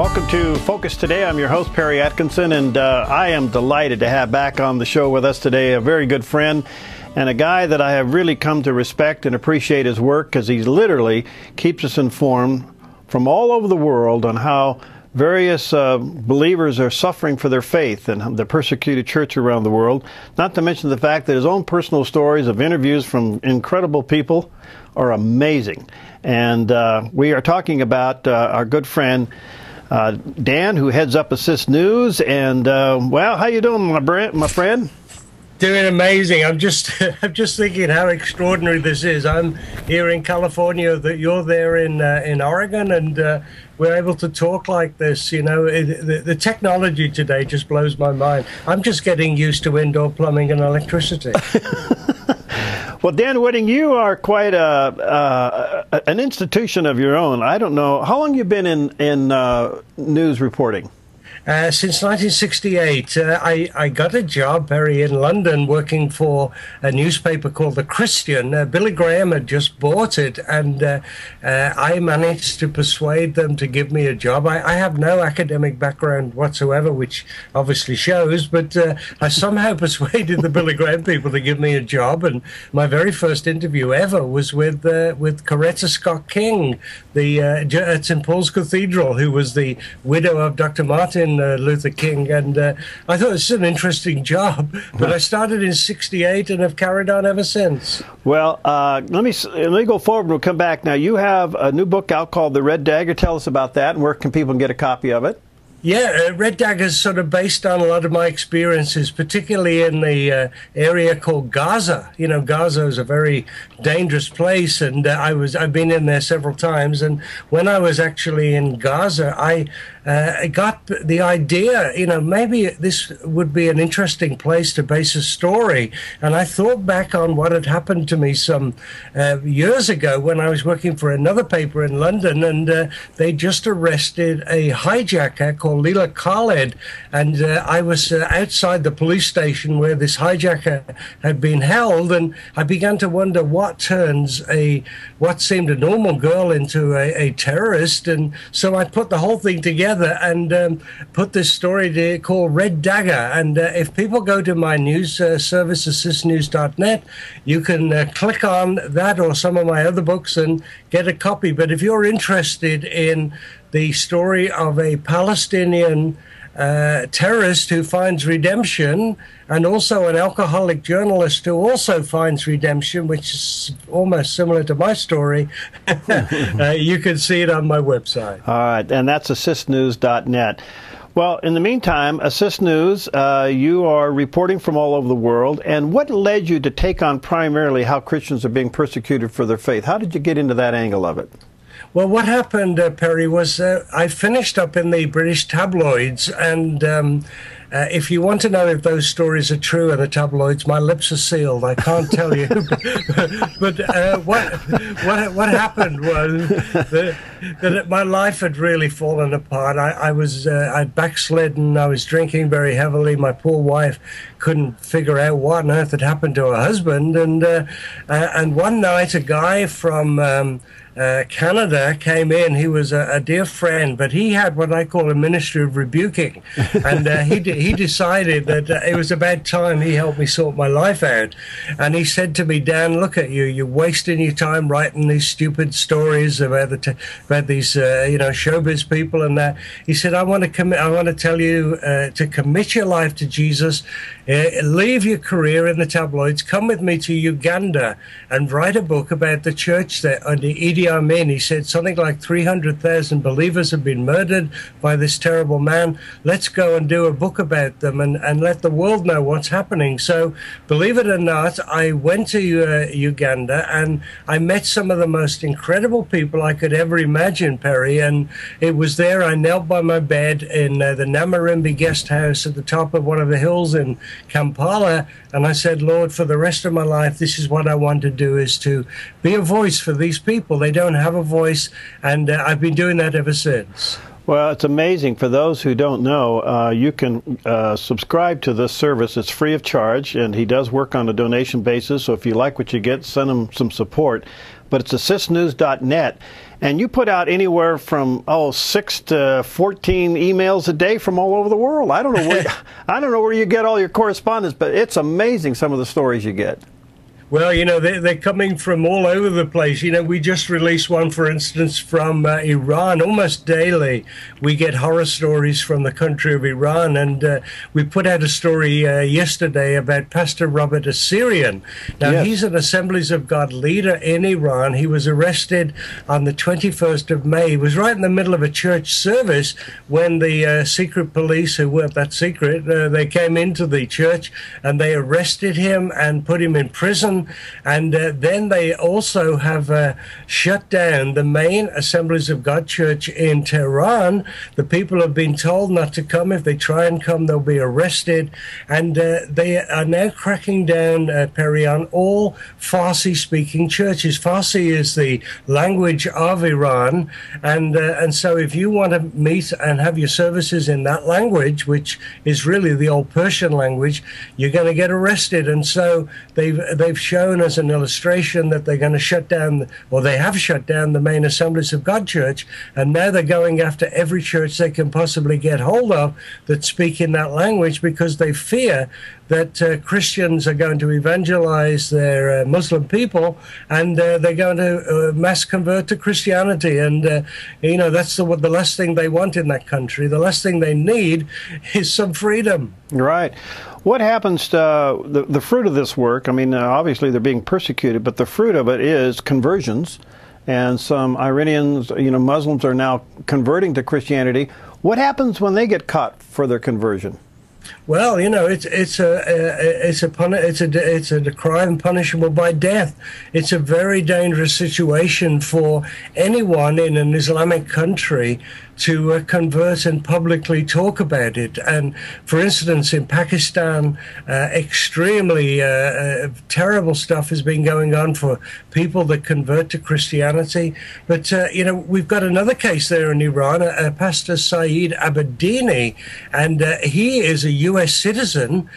Welcome to Focus Today. I'm your host, Perry Atkinson, and I am delighted to have back on the show with us today a very good friend and a guy that I have really come to respect and appreciate his work, because he literally keeps us informed from all over the world on how various believers are suffering for their faith and the persecuted church around the world, not to mention the fact that his own personal stories of interviews from incredible people are amazing. And we are talking about our good friend Dan, who heads up ASSIST News. And well, how you doing, my friend? Doing amazing. I'm just thinking how extraordinary this is. I'm here in California, that you're there in Oregon, and we're able to talk like this. You know, the technology today just blows my mind. I'm just getting used to indoor plumbing and electricity. Well, Dan Whiting, you are quite an institution of your own. I don't know, how long you been in news reporting? Since 1968, I got a job, Perry, in London working for a newspaper called The Christian. Billy Graham had just bought it, and I managed to persuade them to give me a job. I have no academic background whatsoever, which obviously shows, but I somehow persuaded the Billy Graham people to give me a job, and my very first interview ever was with Coretta Scott King, at St. Paul's Cathedral, who was the widow of Dr. Martin Luther King, and I thought this is an interesting job, but I started in '68 and have carried on ever since. Well, let me go forward and we'll come back. Now, you have a new book out called The Red Dagger. Tell us about that, and where can people get a copy of it? Yeah, Red Dagger is sort of based on a lot of my experiences, particularly in the area called Gaza. You know, Gaza is a very dangerous place, and I've been in there several times. And when I was actually in Gaza, I got the idea, you know, maybe this would be an interesting place to base a story. And I thought back on what had happened to me some years ago when I was working for another paper in London, and they just arrested a hijacker called Leela Khaled, and I was outside the police station where this hijacker had been held, and I began to wonder what turns what seemed a normal girl into a terrorist. And so I put the whole thing together and put this story called Red Dagger. And if people go to my news service, assistnews.net, you can click on that or some of my other books and get a copy. But if you're interested in the story of a Palestinian terrorist who finds redemption, and also an alcoholic journalist who also finds redemption, which is almost similar to my story, you can see it on my website. All right, and that's assistnews.net. Well, in the meantime, ASSIST News, you are reporting from all over the world. And what led you to take on primarily how Christians are being persecuted for their faith? How did you get into that angle of it? Well, what happened, Perry, was I finished up in the British tabloids, and if you want to know if those stories are true in the tabloids, my lips are sealed. I can't tell you. but what happened was that my life had really fallen apart. I'd backslidden. I was drinking very heavily. My poor wife couldn't figure out what on earth had happened to her husband. And one night, a guy from Canada came in. He was a dear friend, but he had what I call a ministry of rebuking, and he decided that it was about time he helped me sort my life out. And he said to me, Dan, look at you, you're wasting your time writing these stupid stories about these showbiz people and that. He said, I want to tell you to commit your life to Jesus, leave your career in the tabloids, come with me to Uganda and write a book about the church there under Idi Amin. He said something like 300,000 believers have been murdered by this terrible man. Let's go and do a book about them and let the world know what's happening. So, believe it or not, I went to Uganda, and I met some of the most incredible people I could ever imagine, Perry. And it was there I knelt by my bed in the Namarimbi guest house at the top of one of the hills in Kampala, and I said, Lord, for the rest of my life, this is what I want to do, is to be a voice for these people. They don't have a voice, and I've been doing that ever since. Well, it's amazing. For those who don't know, you can subscribe to this service. It's free of charge, and he does work on a donation basis. So if you like what you get, send him some support. But it's assistnews.net. And you put out anywhere from 6 to 14 emails a day from all over the world. I don't know where you get all your correspondence, but it's amazing some of the stories you get. Well, they're coming from all over the place. We just released one, for instance, from Iran. Almost daily, we get horror stories from the country of Iran. And we put out a story yesterday about Pastor Robert Asseriyan. Now, yes. He's an Assemblies of God leader in Iran. He was arrested on the 21st of May. He was right in the middle of a church service when the secret police, who weren't that secret, they came into the church and they arrested him and put him in prison. And then they also have shut down the main Assemblies of God church in Tehran. The people have been told not to come. If they try and come, they'll be arrested. And they are now cracking down, Perry, on all Farsi-speaking churches. Farsi is the language of Iran. And so if you want to meet and have your services in that language, which is really the old Persian language, you're going to get arrested. And so they've shown as an illustration that they're going to shut down, or they have shut down, the main Assemblies of God church, and now they're going after every church they can possibly get hold of that speak in that language, because they fear that Christians are going to evangelize their Muslim people, and they're going to mass convert to Christianity. And that's the last thing they want in that country. The last thing they need is some freedom. Right. What happens to the fruit of this work? I mean, obviously they're being persecuted, but the fruit of it is conversions, and some Iranians, Muslims, are now converting to Christianity. What happens when they get caught for their conversion? Well, it's a crime punishable by death. It's a very dangerous situation for anyone in an Islamic country to convert and publicly talk about it. And for instance, in Pakistan, extremely terrible stuff has been going on for people that convert to Christianity. But, we've got another case there in Iran, Pastor Saeed Abedini, and he is a U.S. citizen.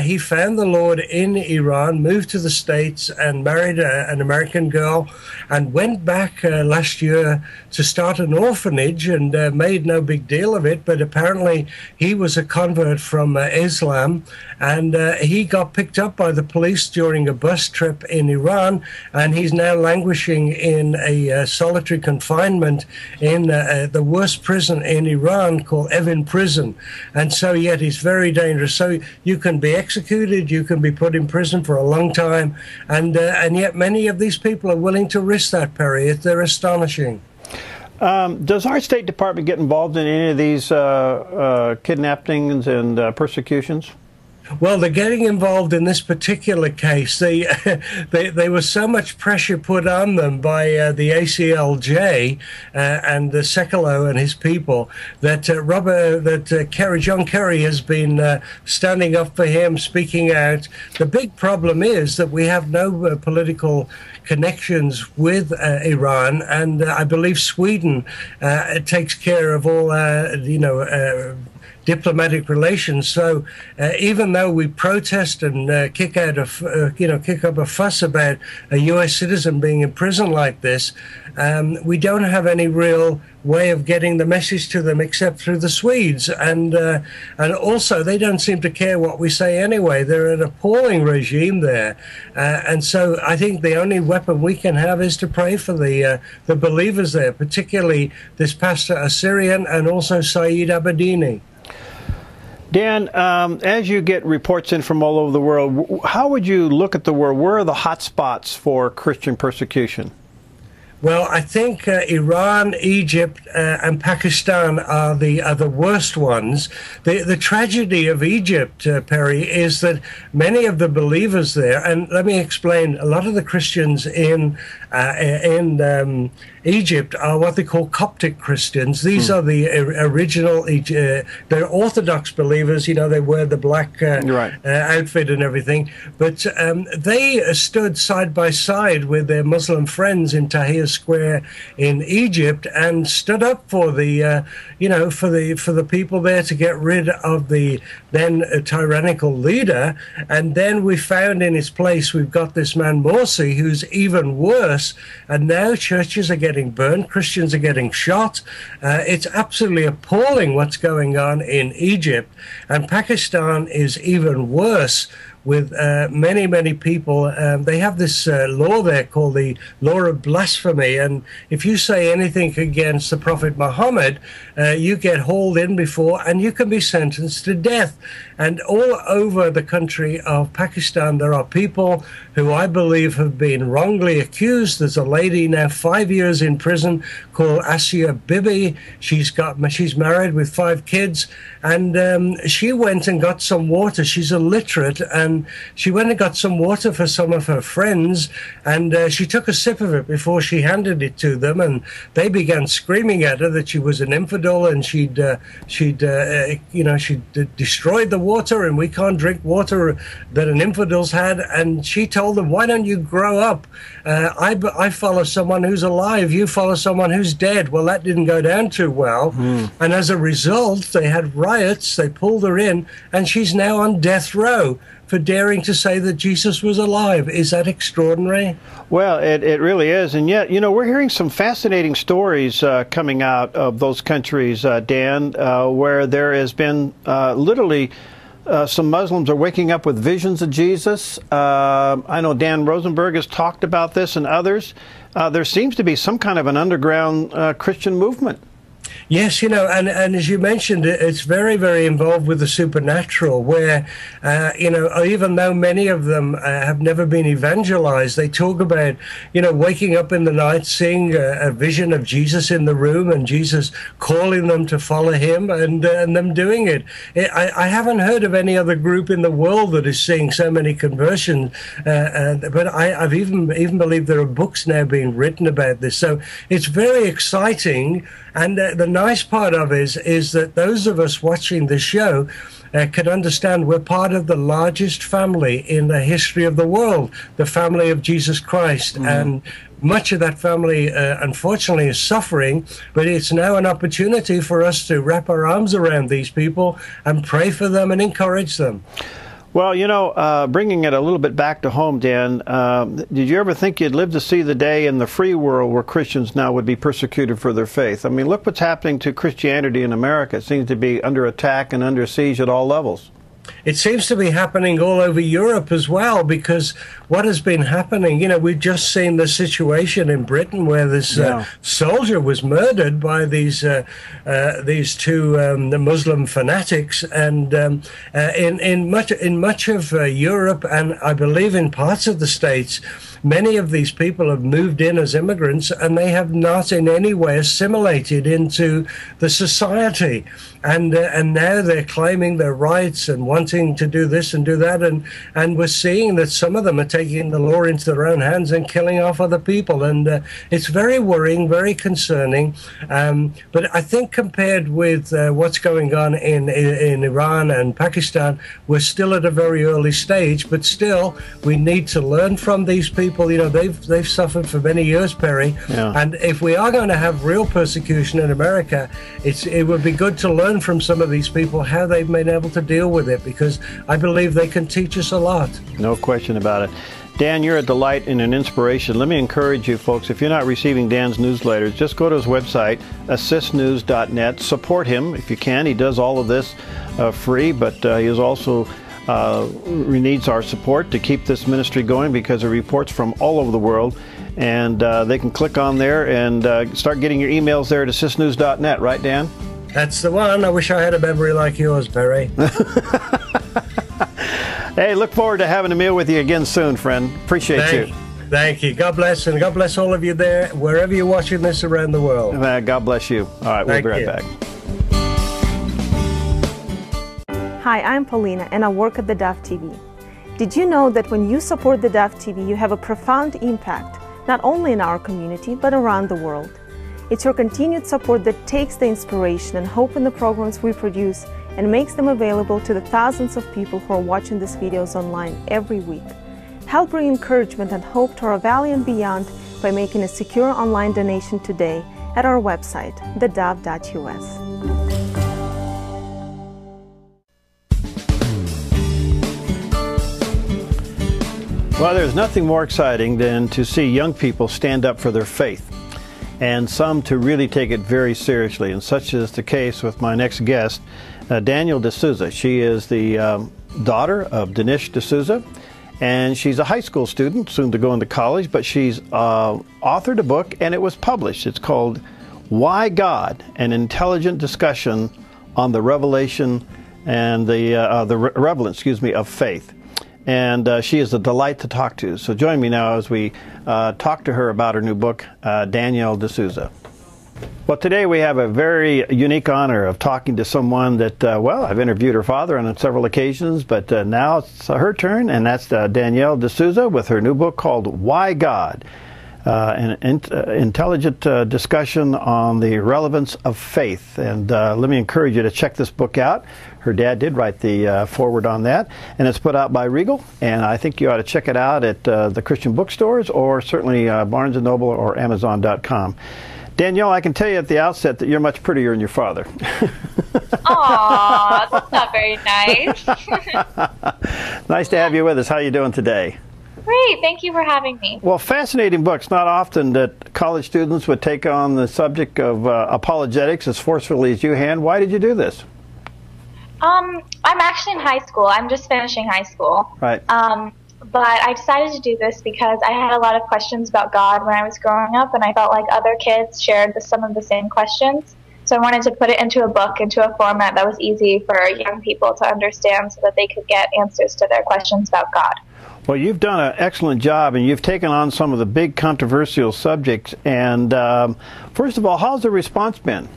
He found the Lord in Iran, moved to the States, and married an American girl, and went back last year to start an orphanage, and made no big deal of it. But apparently he was a convert from Islam, and he got picked up by the police during a bus trip in Iran, and he's now languishing in a solitary confinement in the worst prison in Iran, called Evin Prison. And so yet he's very dangerous. So you can be executed, you can be put in prison for a long time, and yet many of these people are willing to risk that, Perry. They're astonishing. Does our State Department get involved in any of these kidnappings and persecutions? Well, they're getting involved in this particular case. They were so much pressure put on them by the ACLJ and the Sekulow and his people that John Kerry has been standing up for him, speaking out. The big problem is that we have no political connections with Iran, and I believe Sweden takes care of all, diplomatic relations. So even though we protest and kick up a fuss about a U.S. citizen being in prison like this, we don't have any real way of getting the message to them except through the Swedes, and also they don't seem to care what we say anyway. They're an appalling regime there, and so I think the only weapon we can have is to pray for the believers there, particularly this Pastor Asseriyan and also Saeed Abedini. Dan, as you get reports in from all over the world, how would you look at the world? Where are the hot spots for Christian persecution? Well, I think Iran, Egypt, and Pakistan are the worst ones. The tragedy of Egypt, Perry, is that many of the believers there, and let me explain, a lot of the Christians in Egypt are what they call Coptic Christians. These are the original, they're Orthodox believers, they wear the black outfit and everything. But they stood side by side with their Muslim friends in Tahrir square in Egypt and stood up for the, for the people there to get rid of the then tyrannical leader. And then we found in his place, we've got this man Morsi, who's even worse. And now churches are getting burned, Christians are getting shot. It's absolutely appalling what's going on in Egypt. And Pakistan is even worse, with many people. They have this law there called the law of blasphemy, and if you say anything against the Prophet Muhammad, you get hauled in before and you can be sentenced to death. And all over the country of Pakistan, there are people who I believe have been wrongly accused. There's a lady now 5 years in prison called Asia Bibi. She's married with 5 kids, and she went and got some water. She's illiterate, and she went and got some water for some of her friends, and she took a sip of it before she handed it to them, and they began screaming at her that she was an infidel and she'd destroyed the water, and we can't drink water that an infidel's had. And she told them, why don't you grow up? I follow someone who's alive, you follow someone who's dead. Well, that didn't go down too well. And as a result, they had riots, they pulled her in, and she's now on death row for daring to say that Jesus was alive. Is that extraordinary? Well, it really is. And yet, we're hearing some fascinating stories coming out of those countries, Dan, where there has been literally some Muslims are waking up with visions of Jesus. I know Dan Rosenberg has talked about this, and others. There seems to be some kind of an underground Christian movement. Yes, and as you mentioned, it's very, very involved with the supernatural, where, even though many of them have never been evangelized, they talk about, waking up in the night, seeing a vision of Jesus in the room and Jesus calling them to follow him, and them doing it. I haven't heard of any other group in the world that is seeing so many conversions, but I've even believed there are books now being written about this. So it's very exciting. And the nice part of it is that those of us watching the show can understand we're part of the largest family in the history of the world, the family of Jesus Christ. And much of that family, unfortunately, is suffering, but it's now an opportunity for us to wrap our arms around these people and pray for them and encourage them. Well, bringing it a little bit back to home, Dan, did you ever think you'd live to see the day in the free world where Christians now would be persecuted for their faith? I mean, look what's happening to Christianity in America. It seems to be under attack and under siege at all levels. It seems to be happening all over Europe as well, because what has been happening, we've just seen the situation in Britain where this soldier was murdered by these two Muslim fanatics, and in much of Europe, and I believe in parts of the States, many of these people have moved in as immigrants, and they have not in any way assimilated into the society. And now they're claiming their rights and wanting to do this and do that. And we're seeing that some of them are taking the law into their own hands and killing off other people. And it's very worrying, very concerning. But I think compared with what's going on in Iran and Pakistan, we're still at a very early stage. But still, we need to learn from these people. They've suffered for many years, Perry. And if we are going to have real persecution in America, it would be good to learn from some of these people how they've been able to deal with it, because I believe they can teach us a lot. No question about it. Dan, you're a delight and an inspiration. Let me encourage you folks, if you're not receiving Dan's newsletters, just go to his website, assistnews.net. Support him if you can. He does all of this free, but he is also needs our support to keep this ministry going, because it reports from all over the world. And they can click on there and start getting your emails there at assistnews.net, right, Dan? That's the one. I wish I had a memory like yours, Perry. Hey, look forward to having a meal with you again soon, friend. Appreciate you. Thank you. God bless, and God bless all of you there, wherever you're watching this around the world. God bless you. All right, we'll be right back. Hi, I'm Paulina, and I work at theDove TV. Did you know that when you support theDove TV, you have a profound impact, not only in our community, but around the world? It's your continued support that takes the inspiration and hope in the programs we produce and makes them available to the thousands of people who are watching these videos online every week. Help bring encouragement and hope to our valley and beyond by making a secure online donation today at our website, theDove.us. Well, there's nothing more exciting than to see young people stand up for their faith, and some to really take it very seriously, and such is the case with my next guest, Danielle D'Souza. She is the daughter of Danielle D'Souza, and she's a high school student, soon to go into college, but she's authored a book, and it was published. It's called Why God? An Intelligent Discussion on the Revelation and the Relevance, of faith. And she is a delight to talk to. So join me now as we talk to her about her new book, Danielle D'Souza. Well, today we have a very unique honor of talking to someone that, well, I've interviewed her father on several occasions, but now it's her turn, and that's Danielle D'Souza with her new book called Why God? An intelligent discussion on the relevance of faith. And let me encourage you to check this book out. Her dad did write the foreword on that, and it's put out by Regal, and I think you ought to check it out at the Christian bookstores, or certainly Barnes & Noble or Amazon.com. Danielle, I can tell you at the outset that you're much prettier than your father. Aw, that's not very nice. Nice to have you with us. How are you doing today? Great, thank you for having me. Well, fascinating books. Not often that college students would take on the subject of apologetics as forcefully as you have. Why did you do this? I'm actually in high school. I'm just finishing high school. Right. But I decided to do this because I had a lot of questions about God when I was growing up, and I felt like other kids shared some of the same questions. So I wanted to put it into a book, into a format that was easy for young people to understand so that they could get answers to their questions about God. Well, you've done an excellent job, and you've taken on some of the big controversial subjects. And first of all, how's the response been?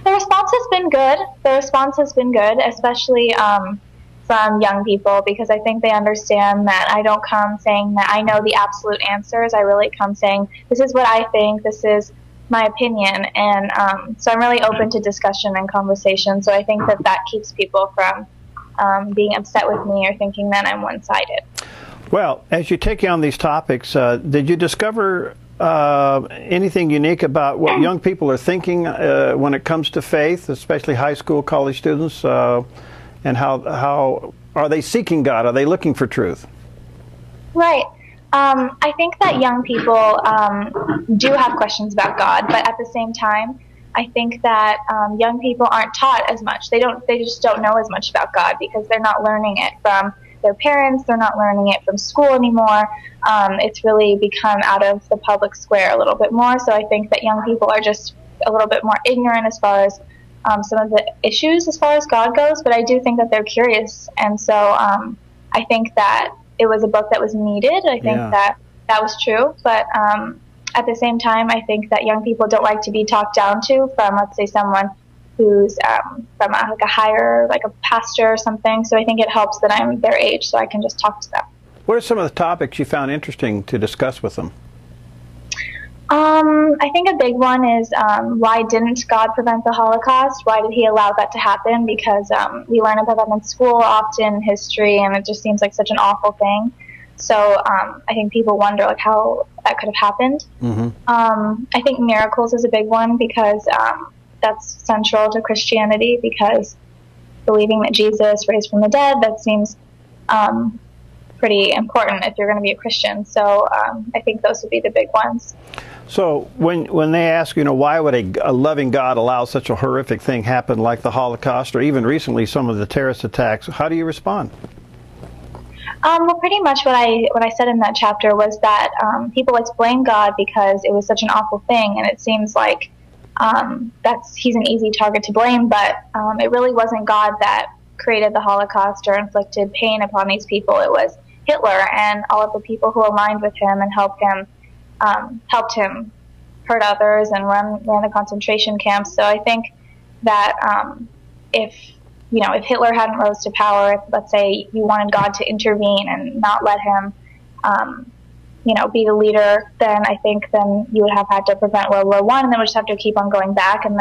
The response has been good. The response has been good, especially from young people, because I think they understand that I don't come saying that I know the absolute answers. I really come saying, this is what I think, this is my opinion. And so I'm really open to discussion and conversation. So I think that that keeps people from being upset with me or thinking that I'm one-sided. Well, as you take on these topics, did you discover anything unique about what young people are thinking when it comes to faith, especially high school, college students, and how are they seeking God? Are they looking for truth? Right. I think that young people do have questions about God, but at the same time, I think that young people aren't taught as much. They just don't know as much about God because they're not learning it from their parents. They're not learning it from school anymore. It's really become out of the public square a little bit more. So I think that young people are just a little bit more ignorant as far as some of the issues as far as God goes. But I do think that they're curious. And so I think that it was a book that was needed. I think that was true. But at the same time, I think that young people don't like to be talked down to from, let's say, someone who's from a higher, like a pastor or something. So I think it helps that I'm their age so I can just talk to them. What are some of the topics you found interesting to discuss with them? I think a big one is why didn't God prevent the Holocaust? Why did he allow that to happen? Because we learn about that in school often, in history, and it just seems like such an awful thing. So I think people wonder like how that could have happened. Mm-hmm. I think miracles is a big one because that's central to Christianity, because believing that Jesus raised from the dead, that seems pretty important if you're going to be a Christian. So I think those would be the big ones. So when they ask, why would a loving God allow such a horrific thing happen like the Holocaust or even recently some of the terrorist attacks, how do you respond? Well, pretty much what I said in that chapter was that people blame God because it was such an awful thing, and it seems like he's an easy target to blame, but it really wasn't God that created the Holocaust or inflicted pain upon these people. It was Hitler and all of the people who aligned with him and helped him hurt others and run the concentration camps. So I think that if Hitler hadn't rose to power, if, let's say, you wanted God to intervene and not let him, be the leader, then I think then you would have had to prevent World War I, and then would just have to keep on going back, and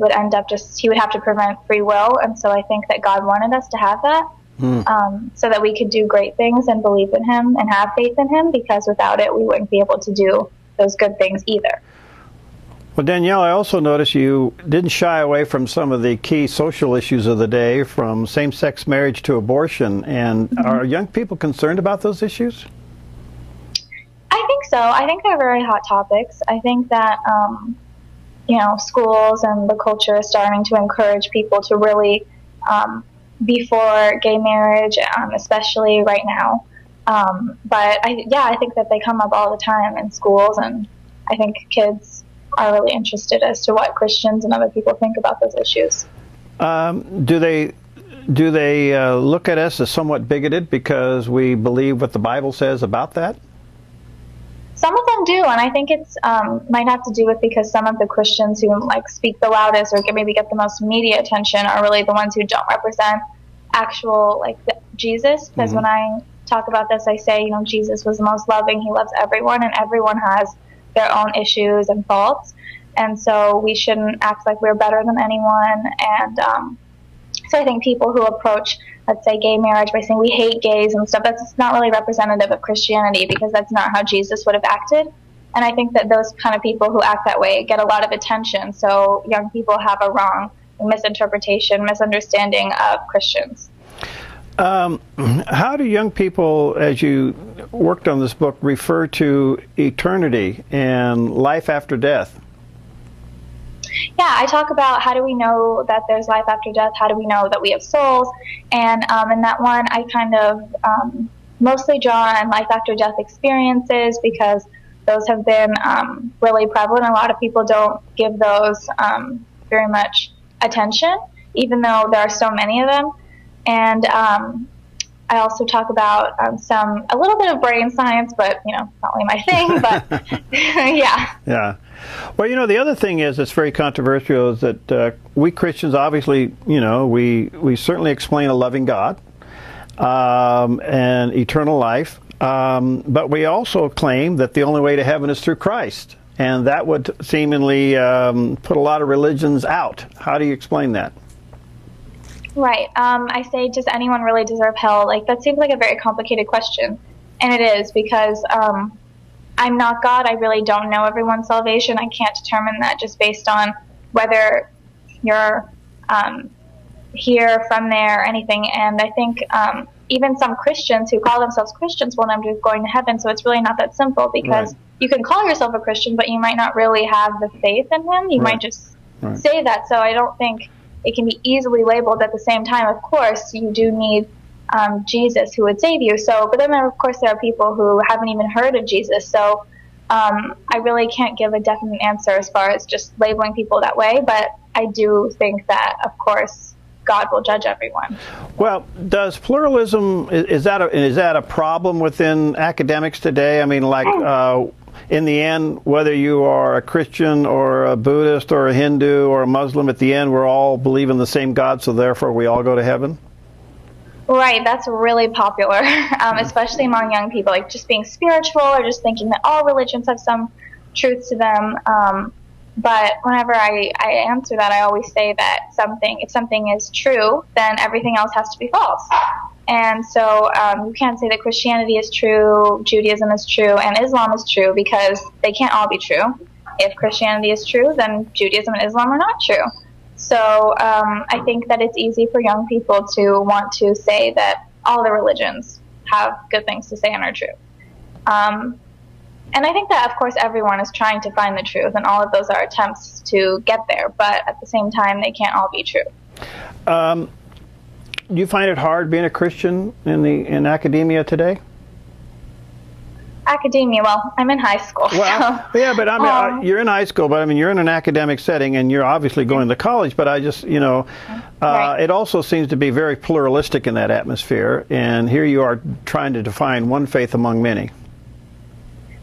would end up he would have to prevent free will. And so I think that God wanted us to have that. so that we could do great things and believe in him and have faith in him, because without it, we wouldn't be able to do those good things either. Well, Danielle, I also noticed you didn't shy away from some of the key social issues of the day, from same-sex marriage to abortion. And are young people concerned about those issues? I think so. I think they're very hot topics. I think that, you know, schools and the culture is starting to encourage people to really be for gay marriage, especially right now. But I think that they come up all the time in schools, and I think kids are really interested as to what Christians and other people think about those issues. Do they look at us as somewhat bigoted because we believe what the Bible says about that? Some of them do, and I think it's might have to do with because some of the Christians who like speak the loudest or maybe get the most media attention are really the ones who don't represent actual Jesus. Because when I talk about this, I say, you know, Jesus was the most loving. He loves everyone, and everyone has their own issues and faults, and so we shouldn't act like we're better than anyone. And so I think people who approach, let's say, gay marriage by saying we hate gays and stuff, that's not really representative of Christianity, because that's not how Jesus would have acted. And I think that those kind of people who act that way get a lot of attention, so young people have a wrong misunderstanding of Christians. How do young people, as you worked on this book, refer to eternity and life after death? Yeah, I talk about how do we know that there's life after death, how do we know that we have souls, and in that one I kind of mostly draw on life after death experiences, because those have been really prevalent. A lot of people don't give those very much attention, even though there are so many of them. And I also talk about a little bit of brain science, but, you know, not really my thing, but yeah. Yeah. Well, you know, the other thing is that's very controversial is that we Christians, obviously, you know, we certainly explain a loving God and eternal life, but we also claim that the only way to heaven is through Christ, and that would seemingly put a lot of religions out. How do you explain that? Right. I say, does anyone really deserve hell? Like, that seems like a very complicated question. And it is, because I'm not God. I really don't know everyone's salvation. I can't determine that just based on whether you're here, from there, or anything. And I think even some Christians who call themselves Christians will end up going to heaven. So it's really not that simple, because you can call yourself a Christian, but you might not really have the faith in him. You might just say that. So I don't think it can be easily labeled. At the same time, of course, you do need Jesus who would save you. So, but then of course there are people who haven't even heard of Jesus. So I really can't give a definite answer as far as just labeling people that way. But I do think that, of course, God will judge everyone. Well, does pluralism, is that a problem within academics today? I mean, like, in the end, whether you are a Christian or a Buddhist or a Hindu or a Muslim, at the end, we're all believe in the same God, so therefore we all go to heaven? Right, that's really popular, especially among young people, like just being spiritual or just thinking that all religions have some truth to them. But whenever I answer that, I always say that if something is true, then everything else has to be false. And so you can't say that Christianity is true, Judaism is true, and Islam is true, because they can't all be true. If Christianity is true, then Judaism and Islam are not true. So I think that it's easy for young people to want to say that all the religions have good things to say and are true. And I think that, of course, everyone is trying to find the truth, and all of those are attempts to get there, but at the same time, they can't all be true. Do you find it hard being a Christian in academia today? Academia, well, I'm in high school. Well, so, yeah, but I mean, you're in high school, but I mean, you're in an academic setting, and you're obviously going to college. But I just, you know, it also seems to be very pluralistic in that atmosphere. And here you are trying to define one faith among many.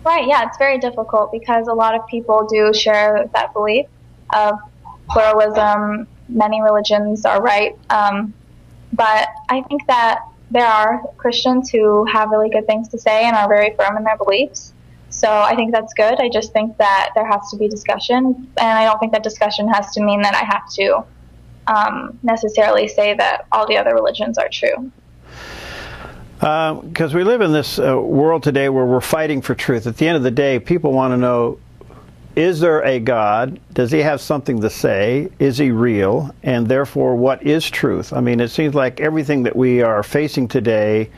Right. Yeah, it's very difficult because a lot of people do share that belief of pluralism. Many religions are right. But I think that there are Christians who have really good things to say and are very firm in their beliefs. So I think that's good. I just think that there has to be discussion. And I don't think that discussion has to mean that I have to necessarily say that all the other religions are true. Because we live in this world today where we're fighting for truth. At the end of the day, people want to know, is there a God? Does he have something to say? Is he real? And therefore, what is truth? I mean, it seems like everything that we are facing today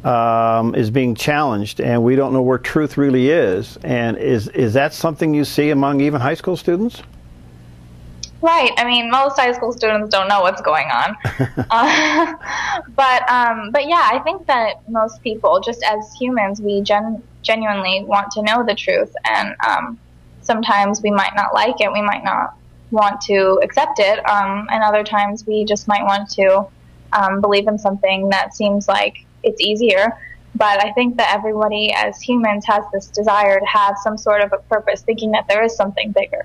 is being challenged, and we don't know where truth really is. And is that something you see among even high school students? Right. I mean, most high school students don't know what's going on. But yeah, I think that most people, just as humans, we genuinely want to know the truth. And sometimes we might not like it. We might not want to accept it. And other times we just might want to believe in something that seems like it's easier. But I think that everybody as humans has this desire to have some sort of a purpose, thinking that there is something bigger.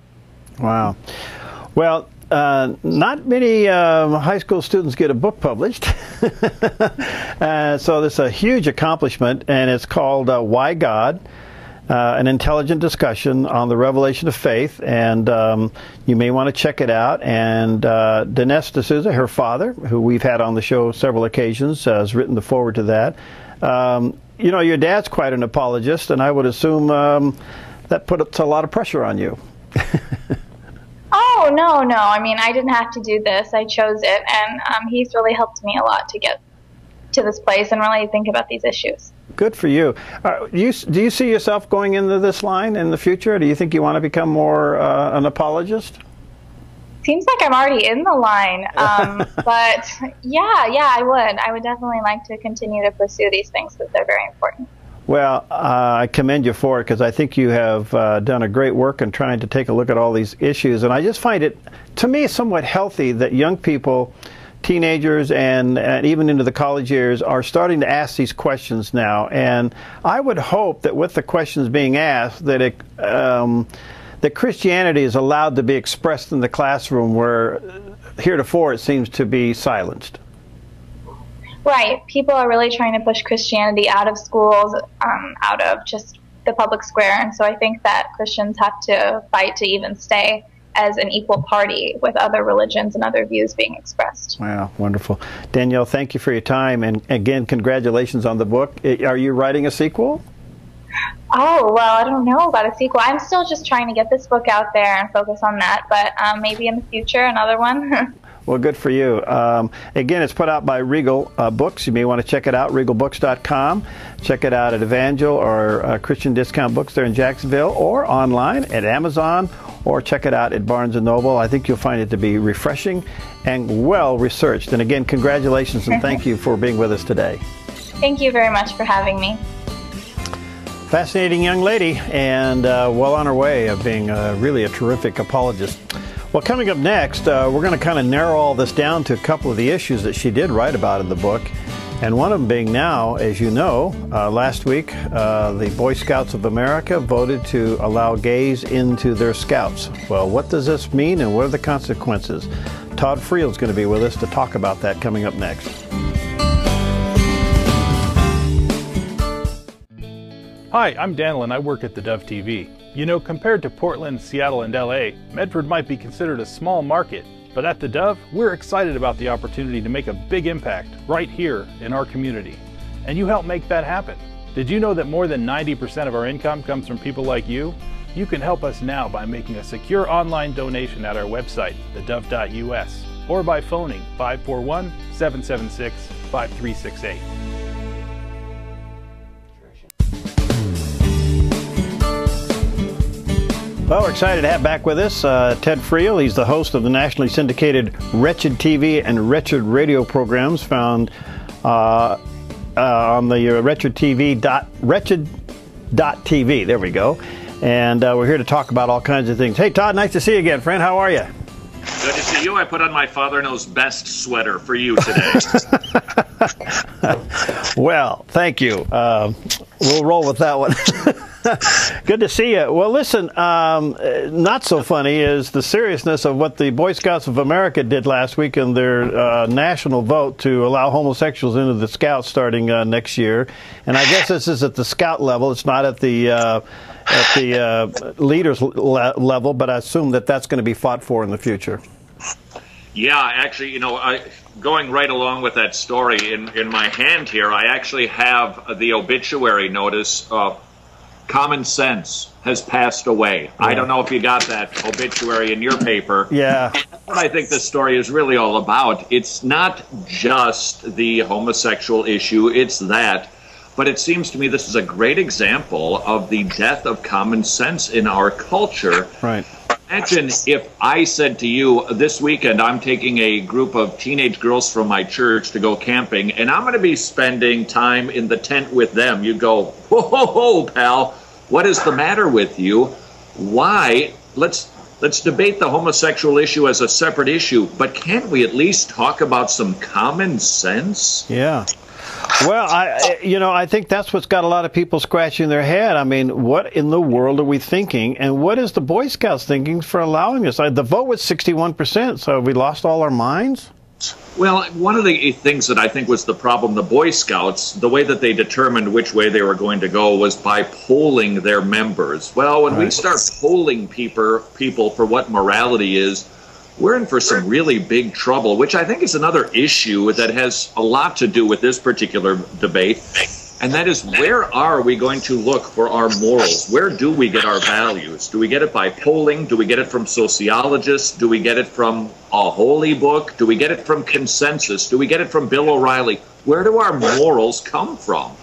Wow. Well, not many high school students get a book published. So this is a huge accomplishment, and it's called Why God? An intelligent discussion on the revelation of faith, and you may want to check it out. And Danielle D'Souza, her father, who we've had on the show several occasions, has written the foreword to that. You know, your dad's quite an apologist, and I would assume that puts a lot of pressure on you. Oh, no. I mean, I didn't have to do this. I chose it, and he's really helped me a lot to get to this place and really think about these issues. Good for you. Do you see yourself going into this line in the future? Do you think you want to become more an apologist? Seems like I'm already in the line. But yeah, I would. I would definitely like to continue to pursue these things because they're very important. Well, I commend you for it, because I think you have done a great work in trying to take a look at all these issues. And I just find it, to me, somewhat healthy that young people, teenagers, and even into the college years are starting to ask these questions now. And I would hope that with the questions being asked, that that Christianity is allowed to be expressed in the classroom, where heretofore it seems to be silenced. Right. People are really trying to push Christianity out of schools, out of just the public square. And so I think that Christians have to fight to even stay as an equal party with other religions and other views being expressed. Wow, wonderful. Danielle, thank you for your time. And again, congratulations on the book. Are you writing a sequel? Oh, well, I don't know about a sequel. I'm still just trying to get this book out there and focus on that. But maybe in the future, another one. Well, good for you. Again, it's put out by Regal Books. You may want to check it out, regalbooks.com. Check it out at Evangel or Christian Discount Books there in Jacksonville, or online at Amazon, or check it out at Barnes & Noble. I think you'll find it to be refreshing and well-researched. And again, congratulations and thank you for being with us today. Thank you very much for having me. Fascinating young lady, and well on her way of being really a terrific apologist. Well, coming up next, we're going to kind of narrow all this down to a couple of the issues that she did write about in the book. And one of them being now, as you know, last week, the Boy Scouts of America voted to allow gays into their scouts. Well, what does this mean, and what are the consequences? Todd Friel is going to be with us to talk about that coming up next. Hi, I'm Daniel and I work at theDove TV. You know, compared to Portland, Seattle, and LA, Medford might be considered a small market, but at theDove, we're excited about the opportunity to make a big impact right here in our community. And you help make that happen. Did you know that more than 90% of our income comes from people like you? You can help us now by making a secure online donation at our website, thedove.us, or by phoning 541-776-5368. Well, we're excited to have back with us Todd Friel. He's the host of the nationally syndicated Wretched TV and Wretched radio programs found on the Wretched.TV. There we go. And we're here to talk about all kinds of things. Hey, Todd, nice to see you again, friend. How are you? Good to see you. I put on my Father Knows Best sweater for you today. Well, thank you. We'll roll with that one. Good to see you. Well, listen, not so funny is the seriousness of what the Boy Scouts of America did last week in their national vote to allow homosexuals into the Scouts starting next year. And I guess this is at the Scout level. It's not at the leaders level, but I assume that that's going to be fought for in the future. Yeah, actually, you know, going right along with that story, in my hand here, I actually have the obituary notice. Common sense has passed away. Yeah. I don't know if you got that obituary in your paper. Yeah. What I think this story is really all about. It's not just the homosexual issue, it's that. But it seems to me this is a great example of the death of common sense in our culture. Right. Imagine if I said to you, this weekend I'm taking a group of teenage girls from my church to go camping, and I'm going to be spending time in the tent with them. You'd go, whoa, whoa, whoa, pal, what is the matter with you? Why? Let's debate the homosexual issue as a separate issue, but can't we at least talk about some common sense? Yeah. Well, I think that's what's got a lot of people scratching their head. I mean, what in the world are we thinking? And what is the Boy Scouts thinking for allowing us? The vote was 61%, so have we lost all our minds? Well, one of the things that I think was the problem, the Boy Scouts, the way that they determined which way they were going to go was by polling their members. Well, when we start polling people for what morality is, we're in for some really big trouble, which I think is another issue that has a lot to do with this particular debate. And that is, where are we going to look for our morals? Where do we get our values? Do we get it by polling? Do we get it from sociologists? Do we get it from a holy book? Do we get it from consensus? Do we get it from Bill O'Reilly? Where do our morals come from?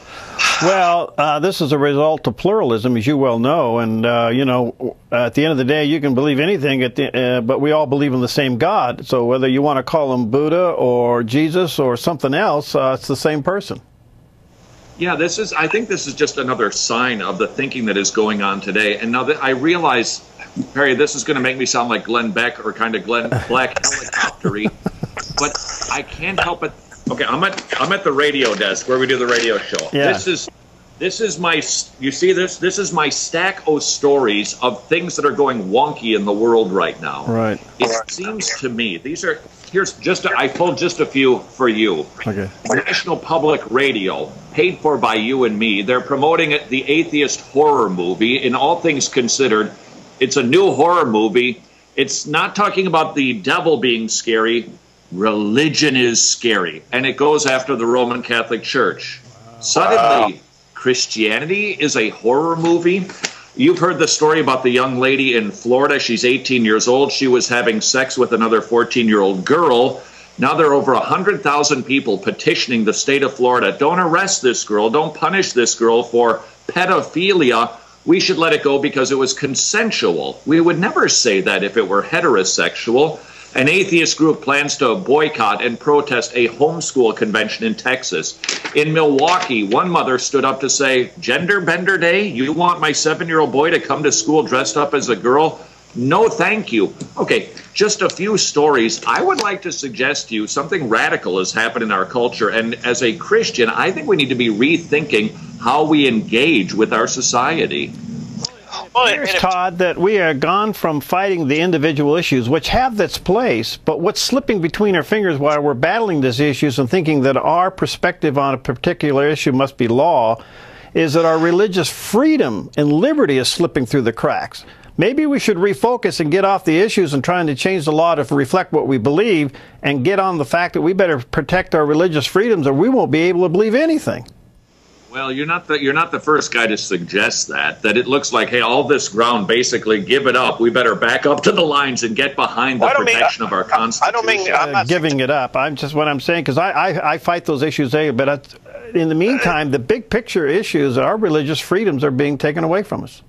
Well, this is a result of pluralism, as you well know. And, at the end of the day, you can believe anything, but we all believe in the same God. So whether you want to call him Buddha or Jesus or something else, it's the same person. Yeah, I think this is just another sign of the thinking that is going on today. And now that I realize, Perry, this is going to make me sound like Glenn Beck or kind of Glenn Black helicoptery, but I can't help it. Okay, I'm at the radio desk where we do the radio show. Yeah. This is my, you see this? This is my stack of stories of things that are going wonky in the world right now. Right. It seems to me, I pulled just a few for you. Okay. National Public Radio, paid for by you and me. They're promoting it, the Atheist Horror Movie. In all things considered, it's a new horror movie. It's not talking about the devil being scary. Religion is scary, and it goes after the Roman Catholic Church. Suddenly, Christianity is a horror movie. You've heard the story about the young lady in Florida. She's 18 years old. She was having sex with another 14-year-old girl. Now there are over 100,000 people petitioning the state of Florida. Don't arrest this girl. Don't punish this girl for pedophilia. We should let it go because it was consensual. We would never say that if it were heterosexual. An atheist group plans to boycott and protest a homeschool convention in Texas. In Milwaukee, one mother stood up to say, "Gender bender day? You want my 7-year-old boy to come to school dressed up as a girl? No, thank you." Okay, just a few stories. I would like to suggest to you something radical has happened in our culture. And as a Christian, I think we need to be rethinking how we engage with our society. Here's Todd, that we are gone from fighting the individual issues, which have its place, but what's slipping between our fingers while we're battling these issues and thinking that our perspective on a particular issue must be law, is that our religious freedom and liberty is slipping through the cracks. Maybe we should refocus and get off the issues and trying to change the law to reflect what we believe and get on the fact that we better protect our religious freedoms or we won't be able to believe anything. Well, you're not the first guy to suggest that it looks like, hey, all this ground, basically give it up. We better back up to the lines and get behind the protection of our Constitution. I don't mean I'm not giving it up. I'm just what I'm saying, because I fight those issues there, but in the meantime, the big picture issues, our religious freedoms are being taken away from us.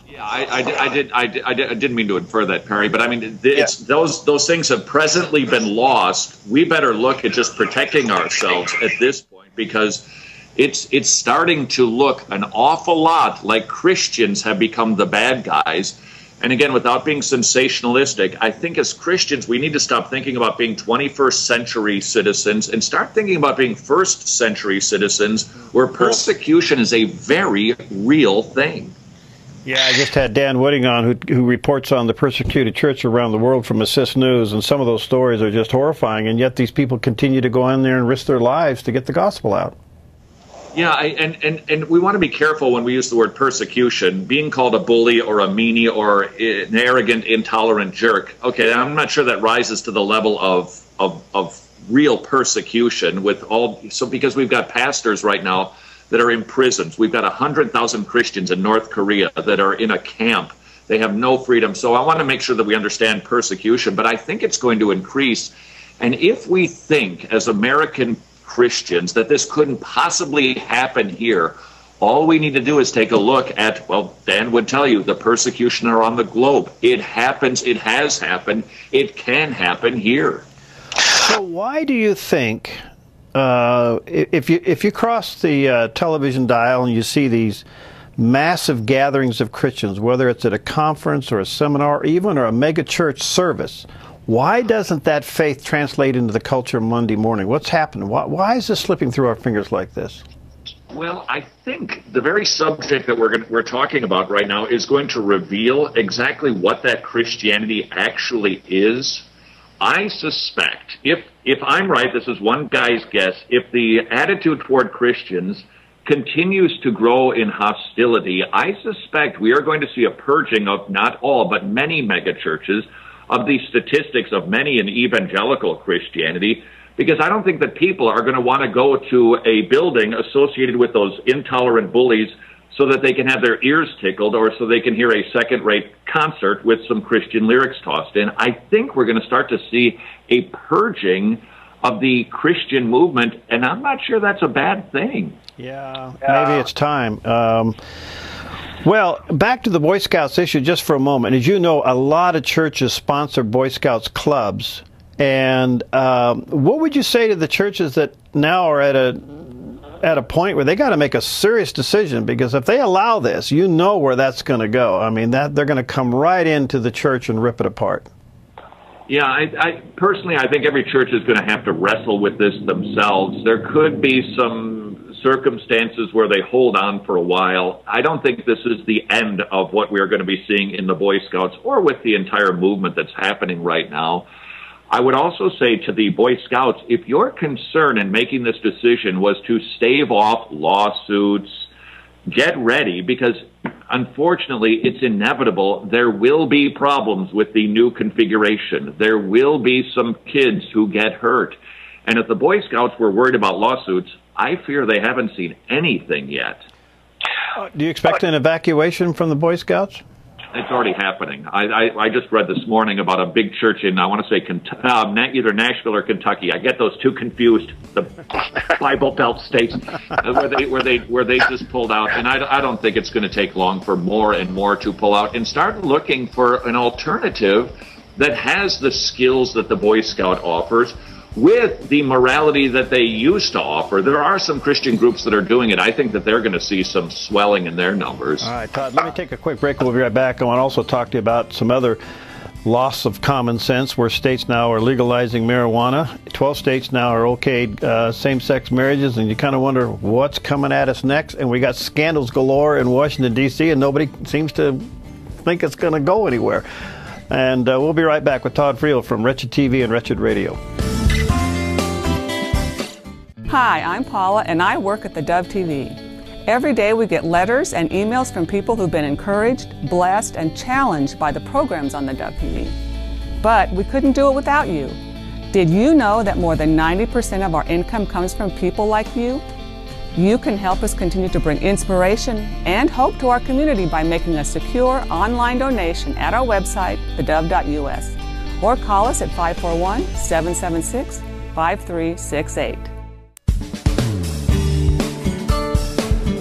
Yeah, I didn't mean to infer that, Perry, but I mean, those things have presently been lost. We better look at just protecting ourselves at this point, because it's starting to look an awful lot like Christians have become the bad guys. And again, without being sensationalistic, I think as Christians, we need to stop thinking about being 21st century citizens and start thinking about being first century citizens where persecution is a very real thing. Yeah, I just had Dan Wooding on, who reports on the persecuted church around the world from ASSIST News, and some of those stories are just horrifying, and yet these people continue to go in there and risk their lives to get the gospel out. Yeah, and we want to be careful when we use the word persecution. Being called a bully or a meanie or an arrogant, intolerant jerk. Okay, I'm not sure that rises to the level of real persecution with because we've got pastors right now that are in prisons. We've got 100,000 Christians in North Korea that are in a camp. They have no freedom. So I want to make sure that we understand persecution, but I think it's going to increase. And if we think as American Christians that this couldn't possibly happen here, all we need to do is take a look at, well, Dan would tell you, the persecution around the globe. It happens, it has happened, it can happen here. So why do you think, if you cross the television dial and you see these massive gatherings of Christians, whether it's at a conference or a seminar, or even a mega church service, why doesn't that faith translate into the culture Monday morning? What's happening? Why is this slipping through our fingers like this? Well, I think the very subject that we're talking about right now is going to reveal exactly what that Christianity actually is. I suspect, if I'm right, this is one guy's guess, if the attitude toward Christians continues to grow in hostility, I suspect we are going to see a purging of not all, but many megachurches, of the statistics of many in evangelical Christianity, because I don't think that people are going to want to go to a building associated with those intolerant bullies so that they can have their ears tickled or so they can hear a second-rate concert with some Christian lyrics tossed in. I think we're going to start to see a purging of the Christian movement, and I'm not sure that's a bad thing. Yeah, maybe it's time. Well, back to the Boy Scouts issue just for a moment. As you know, a lot of churches sponsor Boy Scouts clubs. And what would you say to the churches that now are at a point where they got to make a serious decision? Because if they allow this, you know where that's going to go. I mean, they're going to come right into the church and rip it apart. Yeah, I personally, I think every church is going to have to wrestle with this themselves. There could be some circumstances where they hold on for a while. I don't think this is the end of what we're going to be seeing in the Boy Scouts or with the entire movement that's happening right now. I would also say to the Boy Scouts, if your concern in making this decision was to stave off lawsuits, get ready, because unfortunately it's inevitable. There will be problems with the new configuration. There will be some kids who get hurt. And if the Boy Scouts were worried about lawsuits, I fear they haven't seen anything yet. Do you expect an evacuation from the Boy Scouts? It's already happening. I just read this morning about a big church in, I want to say, either Nashville or Kentucky. I get those two confused, the Bible Belt states, where they just pulled out. And I don't think it's going to take long for more and more to pull out and start looking for an alternative that has the skills that the Boy Scout offers, with the morality that they used to offer. There are some Christian groups that are doing it. I think that they're going to see some swelling in their numbers. All right, Todd, let me take a quick break. We'll be right back. I want to also talk to you about some other loss of common sense where states now are legalizing marijuana. 12 states now are okayed same-sex marriages, and you kind of wonder what's coming at us next. And we got scandals galore in Washington, D.C., and nobody seems to think it's going to go anywhere. And we'll be right back with Todd Friel from Wretched TV and Wretched Radio. Hi, I'm Paula, and I work at theDove TV. Every day we get letters and emails from people who've been encouraged, blessed, and challenged by the programs on theDove TV. But we couldn't do it without you. Did you know that more than 90% of our income comes from people like you? You can help us continue to bring inspiration and hope to our community by making a secure online donation at our website, thedove.us, or call us at 541-776-5368.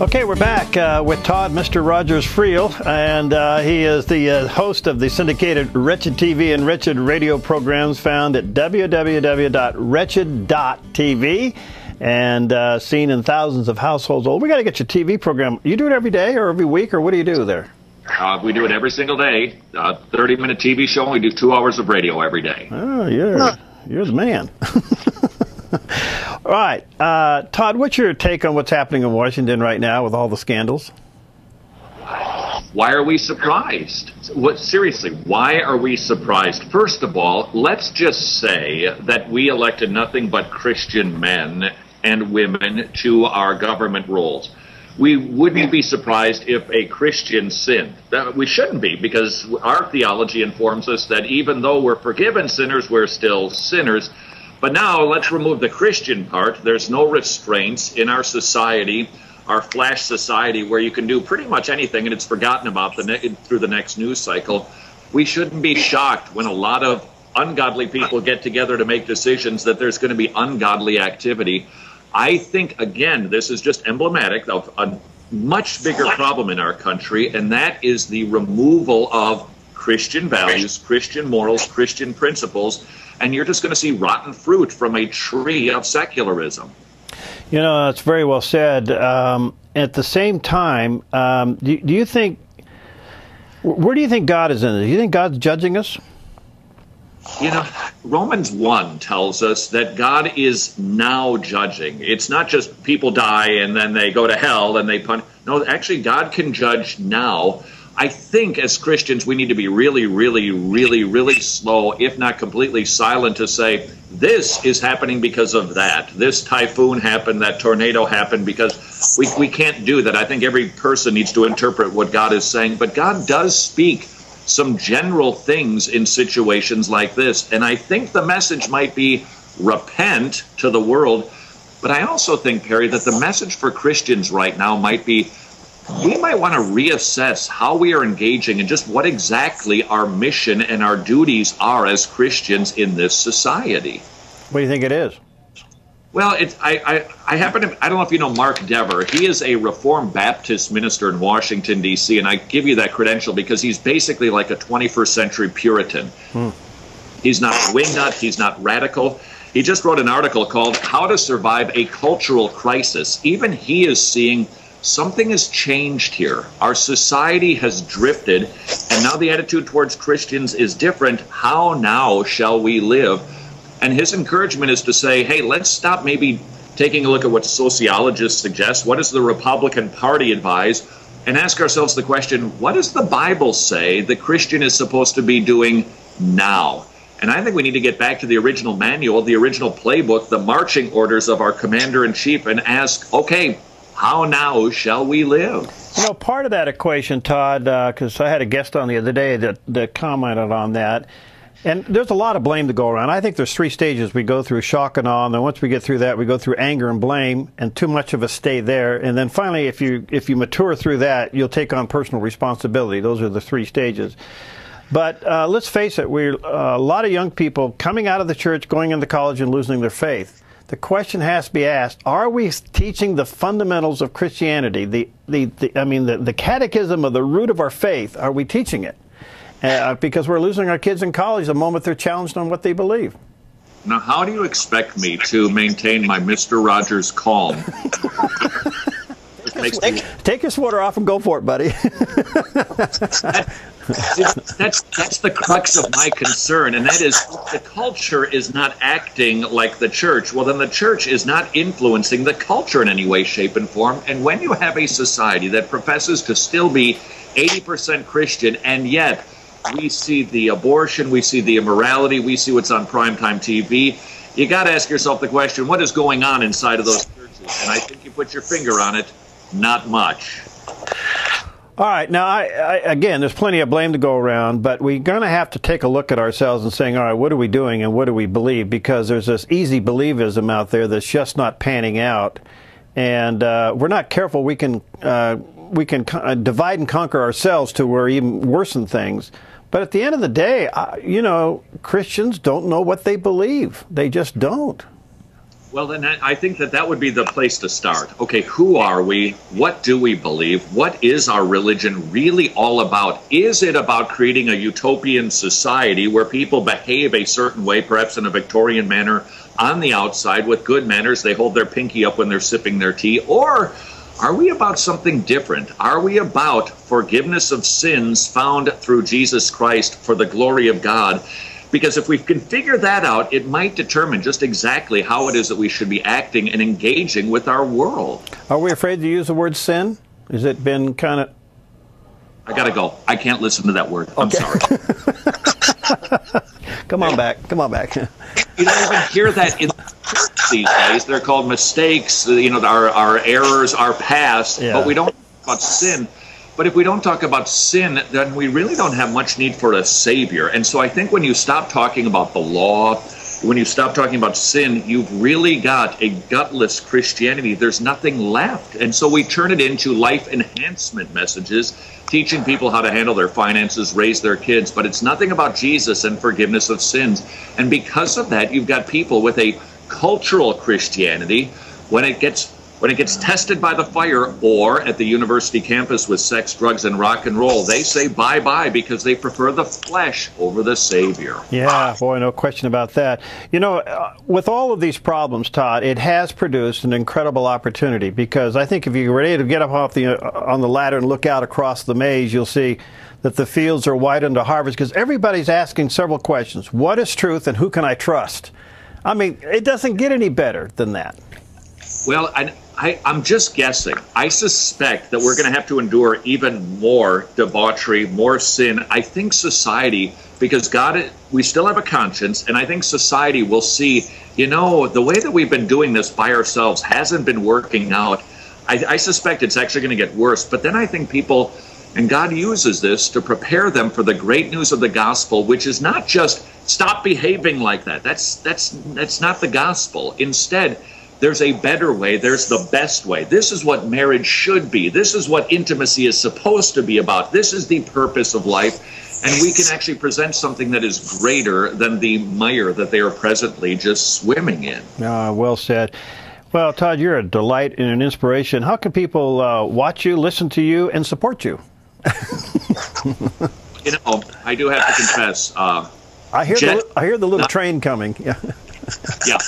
Okay, we're back with Todd, Mr. Rogers Friel, and he is the host of the syndicated Wretched TV and Wretched Radio programs found at www.wretched.tv and seen in thousands of households. Oh, we got to get your TV program. You do it every day or every week, or what do you do there? We do it every single day. 30-minute TV show, and we do 2 hours of radio every day. Oh, you're the man. All right. Todd, what's your take on what's happening in Washington right now with all the scandals? Why are we surprised? Seriously, why are we surprised? First of all, let's just say that we elected nothing but Christian men and women to our government roles. We wouldn't be surprised if a Christian sinned. We shouldn't be, because our theology informs us that even though we're forgiven sinners, we're still sinners. But now let's remove the Christian part. There's no restraints in our society, our flash society, where you can do pretty much anything and it's forgotten about through the next news cycle. We shouldn't be shocked when a lot of ungodly people get together to make decisions that there's going to be ungodly activity. I think, again, this is just emblematic of a much bigger problem in our country, and that is the removal of Christian values, Christian morals, Christian principles, and you're just going to see rotten fruit from a tree of secularism. You know, that's very well said. At the same time, do you think, where do you think God is in it? Do you think God's judging us? You know, Romans 1 tells us that God is now judging. It's not just people die and then they go to hell and they punish. No, actually, God can judge now. I think as Christians, we need to be really, really, really, really slow, if not completely silent, to say, this is happening because of that. This typhoon happened, that tornado happened, because we can't do that. I think every person needs to interpret what God is saying. But God does speak some general things in situations like this. And I think the message might be repent to the world. But I also think, Perry, that the message for Christians right now might be, we might want to reassess how we are engaging and just what exactly our mission and our duties are as Christians in this society. What do you think it is? Well, I happen to, I don't know if you know Mark Dever. He is a Reformed Baptist minister in Washington, D.C., and I give you that credential because he's basically like a 21st century Puritan. He's not a wingnut. He's not radical. He just wrote an article called How to Survive a Cultural Crisis. Even he is seeing something has changed here. Our society has drifted, and now the attitude towards Christians is different. How now shall we live? And his encouragement is to say, hey, let's stop maybe taking a look at what sociologists suggest. What does the Republican Party advise? And ask ourselves the question, what does the Bible say the Christian is supposed to be doing now? And I think we need to get back to the original manual, the original playbook, the marching orders of our commander-in-chief, and ask, okay, how now shall we live? You know, part of that equation, Todd, because I had a guest on the other day that commented on that, and there's a lot of blame to go around. I think there's three stages we go through: shock and awe, and then once we get through that, we go through anger and blame, and too much of us stay there. And then finally, if you mature through that, you'll take on personal responsibility. Those are the three stages. But let's face it, we're a lot of young people coming out of the church, going into college, and losing their faith. The question has to be asked, are we teaching the fundamentals of Christianity, the catechism of the root of our faith? Are we teaching it? Because we're losing our kids in college the moment they're challenged on what they believe. Now, how do you expect me to maintain my Mr. Rogers calm? Take your sweater off and go for it, buddy. That's the crux of my concern, and that is the culture is not acting like the church. Well, then the church is not influencing the culture in any way, shape, and form. And when you have a society that professes to still be 80% Christian, and yet we see the abortion, we see the immorality, we see what's on primetime TV, you got to ask yourself the question, what is going on inside of those churches? And I think you put your finger on it. Not much. All right. Now, again, there's plenty of blame to go around, but we're going to have to take a look at ourselves and saying, all right, what are we doing and what do we believe? Because there's this easy believism out there that's just not panning out. And we're not careful, we can divide and conquer ourselves to where even worsen things. But at the end of the day, you know, Christians don't know what they believe. They just don't. Well, then I think that would be the place to start. Okay, who are we? What do we believe? What is our religion really all about? Is it about creating a utopian society where people behave a certain way, perhaps in a Victorian manner, on the outside with good manners? They hold their pinky up when they're sipping their tea. Or are we about something different? Are we about forgiveness of sins found through Jesus Christ for the glory of God? Because if we can figure that out, it might determine just exactly how it is that we should be acting and engaging with our world. Are we afraid to use the word sin? Has it been kind of... I got to go. I can't listen to that word. I'm sorry. Come on back. Come on back. You don't even hear that in these days. They're called mistakes, you know, our errors, our past, yeah. But we don't talk about sin. But if we don't talk about sin, then we really don't have much need for a savior. And so I think when you stop talking about the law, when you stop talking about sin, you've really got a gutless Christianity. There's nothing left. And so we turn it into life enhancement messages, teaching people how to handle their finances, raise their kids, but it's nothing about Jesus and forgiveness of sins. And because of that, you've got people with a cultural Christianity. When it gets tested by the fire, or at the university campus with sex, drugs, and rock and roll, they say bye-bye because they prefer the flesh over the Savior. Yeah, boy, no question about that. You know, with all of these problems, Todd, it has produced an incredible opportunity, because I think if you're ready to get up off on the ladder and look out across the maze, you'll see that the fields are white unto harvest, because everybody's asking several questions. What is truth, and who can I trust? I mean, it doesn't get any better than that. Well, I'm just guessing. I suspect that we're going to have to endure even more debauchery, more sin. I think society, because God, we still have a conscience, and I think society will see, you know, the way that we've been doing this by ourselves hasn't been working out. I suspect it's actually going to get worse. But then I think people, and God uses this to prepare them for the great news of the gospel, which is not just stop behaving like that. That's not the gospel. Instead, there's a better way. There's the best way. This is what marriage should be. This is what intimacy is supposed to be about. This is the purpose of life. And we can actually present something that is greater than the mire that they are presently just swimming in. Well said. Well, Todd, you're a delight and an inspiration. How can people watch you, listen to you, and support you? You know, I do have to confess. I hear the little train coming. Yeah. Yeah.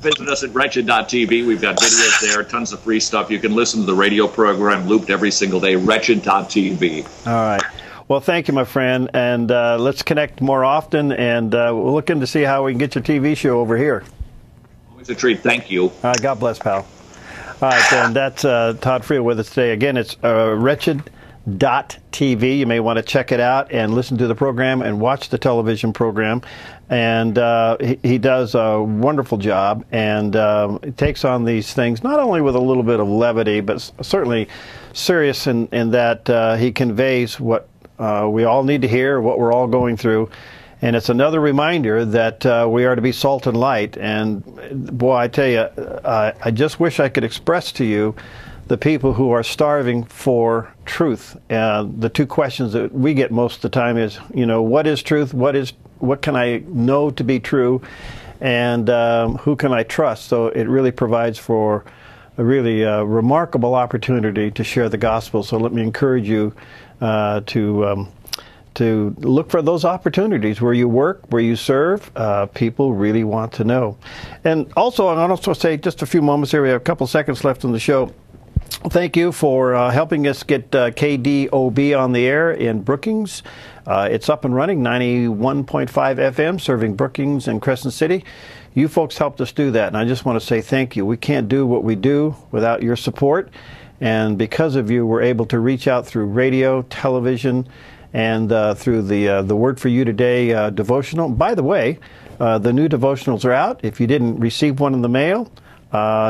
Visit us at Wretched.tv. We've got videos there, tons of free stuff. You can listen to the radio program looped every single day, Wretched.tv. All right. Well, thank you, my friend. And let's connect more often, and we'll look in to see how we can get your TV show over here. Always a treat. Thank you. All right. God bless, pal. All right. And that's Todd Friel with us today. Again, it's Wretched.tv. You may want to check it out and listen to the program and watch the television program. And he does a wonderful job, and it takes on these things not only with a little bit of levity, but certainly serious in that he conveys what we all need to hear, what we're all going through. And it's another reminder that we are to be salt and light. And boy, I tell you, I just wish I could express to you the people who are starving for truth. The two questions that we get most of the time is, you know, what is truth? What can I know to be true? And who can I trust? So it really provides for a really remarkable opportunity to share the gospel. So let me encourage you to look for those opportunities where you work, where you serve. People really want to know. And also, I want to say just a few moments here. We have a couple seconds left in the show. Thank you for helping us get KDOB on the air in Brookings. It's up and running, 91.5 FM, serving Brookings and Crescent City. You folks helped us do that, and I just want to say thank you. We can't do what we do without your support, and because of you, we're able to reach out through radio, television, and through the Word for You Today devotional. By the way, the new devotionals are out. If you didn't receive one in the mail,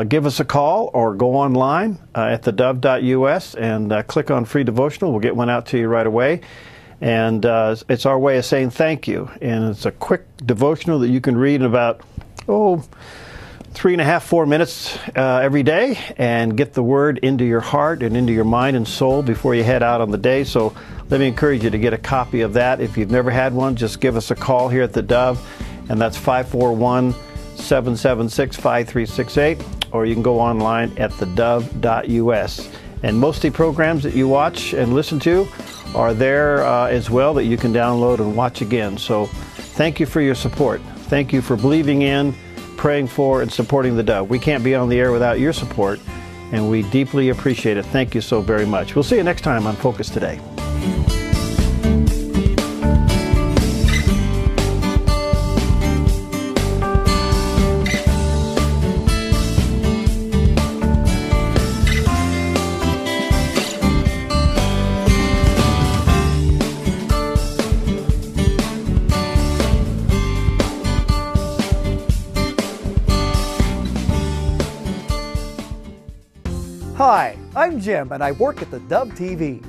give us a call or go online at theDove.us and click on free devotional. We'll get one out to you right away. And it's our way of saying thank you. And it's a quick devotional that you can read in about, 3.5, 4 minutes every day, and get the Word into your heart and into your mind and soul before you head out on the day. So let me encourage you to get a copy of that. If you've never had one, just give us a call here at the Dove, and that's 541-776-5368, or you can go online at theDove.us. And most of the programs that you watch and listen to are there as well, that you can download and watch again. So thank you for your support. Thank you for believing in, praying for, and supporting the Dove. We can't be on the air without your support, and we deeply appreciate it. Thank you so very much. We'll see you next time on Focus Today. Hi, I'm Jim, and I work at the Dove TV.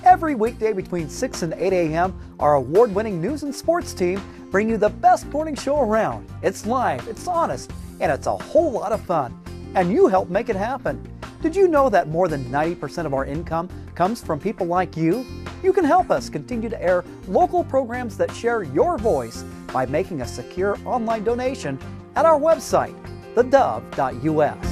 Every weekday between 6 and 8 a.m., our award-winning news and sports team bring you the best morning show around. It's live, it's honest, and it's a whole lot of fun. And you help make it happen. Did you know that more than 90% of our income comes from people like you? You can help us continue to air local programs that share your voice by making a secure online donation at our website, theDove.us.